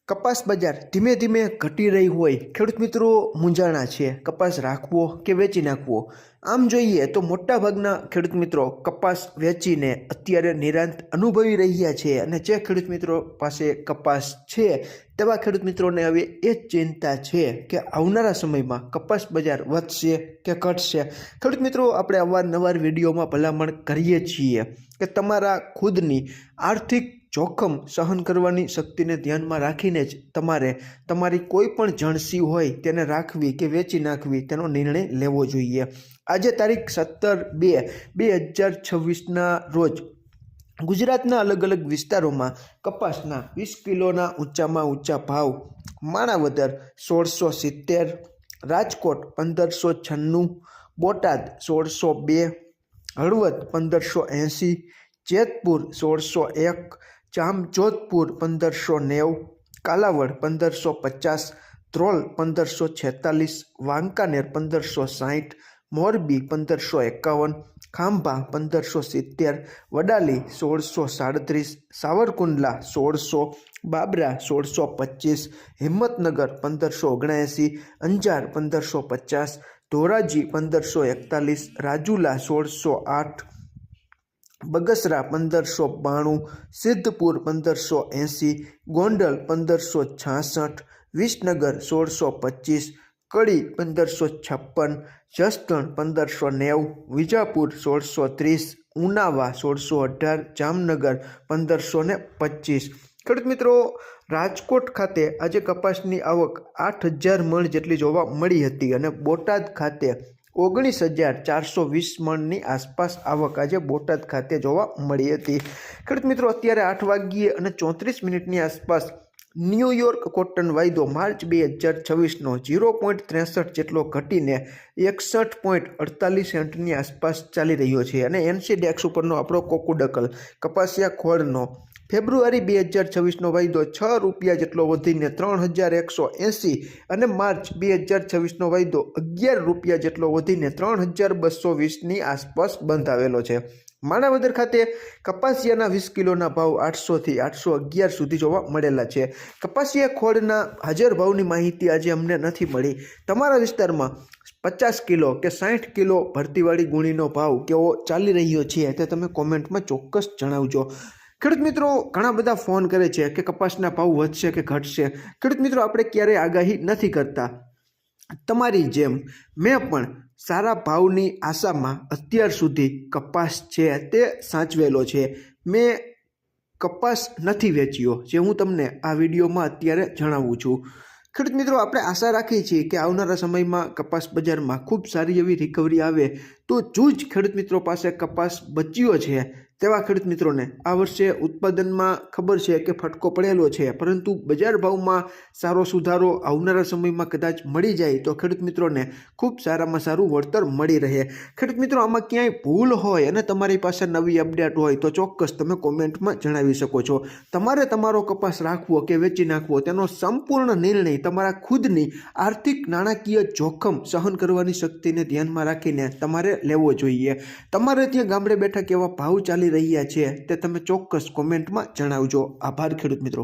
કપાસ બજાર ધીમે ધીમે ઘટી રહી હોય ખેડૂત મિત્રો મૂંઝાણા છે કપાસ રાખવો કે વેચી નાખવો। આમ જોઈએ તો મોટાભાગના ખેડૂત મિત્રો કપાસ વેચીને અત્યારે નિરાંત અનુભવી રહ્યા છે અને જે ખેડૂત મિત્રો પાસે કપાસ છે તેવા ખેડૂત મિત્રોને હવે એ જ ચિંતા છે કે આવનારા સમયમાં કપાસ બજાર વધશે કે ઘટશે। ખેડૂત મિત્રો આપણે અવારનવાર વિડીયોમાં ભલામણ કરીએ છીએ કે તમારા ખુદની આર્થિક જોખમ સહન કરવાની શક્તિને ધ્યાનમાં રાખીને જ તમારે તમારી કોઈ પણ જણસી હોય તેને રાખવી કે વેચી નાખવી તેનો નિર્ણય લેવો જોઈએ। આજે તારીખ 17/2/2026ના રોજ ગુજરાતના અલગ અલગ વિસ્તારોમાં કપાસના 20 કિલોના ઊંચામાં ઊંચા ભાવ માણાવદર 1670, રાજકોટ 1596, બોટાદ 1602, હળવદ 1580, જેતપુર 1601, જામજોધપુર 1590, કાલાવડ 1550, ધ્રોલ 1546, વાંકાનેર 1560, મોરબી 1551, ખાંભા 1570, વડાલી 1637, સાવરકુંડલા 1600, બાબરા 1625, હિંમતનગર 1579, અંજાર 1550, ધોરાજી 1541, રાજુલા 1608, બગસરા 1592, સિદ્ધપુર 1580, ગોંડલ 1566, વિસનગર 1625, કડી 1556, જસદણ 1590, વિજાપુર 1630, ઉનાવા 1618, જામનગર 1525। ખેડૂત મિત્રો રાજકોટ ખાતે આજે કપાસની આવક 8000 મણ જેટલી જોવા મળી હતી અને બોટાદ ખાતે 19,420 મણની આસપાસ આવક આજે બોટાદ ખાતે જોવા મળી હતી। ખેડૂત મિત્રો અત્યારે 8:34 આસપાસ ન્યૂયોર્ક કોટન વાયદો માર્ચ 2026નો 0.63 જેટલો ઘટીને 61.48 સેન્ટની આસપાસ ચાલી રહ્યો છે અને એનસીડેક્સ ઉપરનો આપણો કોકુડકલ કપાસિયા ખોળનો ફેબ્રુઆરી 2026નો વાયદો 6 રૂપિયા જેટલો વધીને 3180 અને માર્ચ 2026નો વાયદો 11 રૂપિયા જેટલો વધીને 3220ની આસપાસ બંધાવેલો છે। માણાવદર ખાતે કપાસિયાના 20 કિલોના ભાવ 800 થી 811 સુધી જોવા મળેલા છે। કપાસિયા ખોળના હાજર ભાવની માહિતી આજે અમને નથી મળી। તમારા વિસ્તારમાં 50 કિલો કે 60 કિલો ભરતીવાળી ગુણીનો ભાવ કેવો ચાલી રહ્યો છે તે તમે કોમેન્ટમાં ચોક્કસ જણાવજો। ખેડૂત મિત્રો ઘણા બધા ફોન કરે છે કે કપાસના ભાવ વધશે કે ઘટશે। ખેડૂત મિત્રો આપણે ક્યારેય આગાહી નથી કરતા। તમારી જેમ મેં પણ સારા ભાવની આશામાં અત્યાર સુધી કપાસ છે તે સાચવેલો છે। મેં કપાસ નથી વેચ્યો જે હું તમને આ વિડીયોમાં અત્યારે જણાવું છું। ખેડૂત મિત્રો આપણે આશા રાખીએ છીએ કે આવનારા સમયમાં કપાસ બજારમાં ખૂબ સારી એવી રિકવરી આવે તો જ ખેડૂત મિત્રો પાસે કપાસ બચ્યો છે તેવા ખેડૂત મિત્રોને આ વર્ષે ઉત્પાદનમાં ખબર છે કે ફટકો પડેલો છે પરંતુ બજાર ભાવમાં સારો સુધારો આવનારા સમયમાં કદાચ મળી જાય તો ખેડૂત મિત્રોને ખૂબ સારામાં સારું વળતર મળી રહે। ખેડૂત મિત્રો આમાં ક્યાંય ભૂલ હોય અને તમારી પાસે નવી અપડેટ હોય તો ચોક્કસ તમે કોમેન્ટમાં જણાવી શકો છો। તમારે તમારો કપાસ રાખવો કે વેચી નાખવો તેનો સંપૂર્ણ નિર્ણય તમારા ખુદની આર્થિક નાણાકીય જોખમ સહન કરવાની શક્તિને ધ્યાનમાં રાખીને તમારે લેવો જોઈએ। તમારે ત્યાં ગામડે બેઠા કેવા ભાવ ચાલી રહ્યા છે તે તમે ચોક્કસ કોમેન્ટમાં જણાવજો। આભાર ખેડૂત મિત્રો।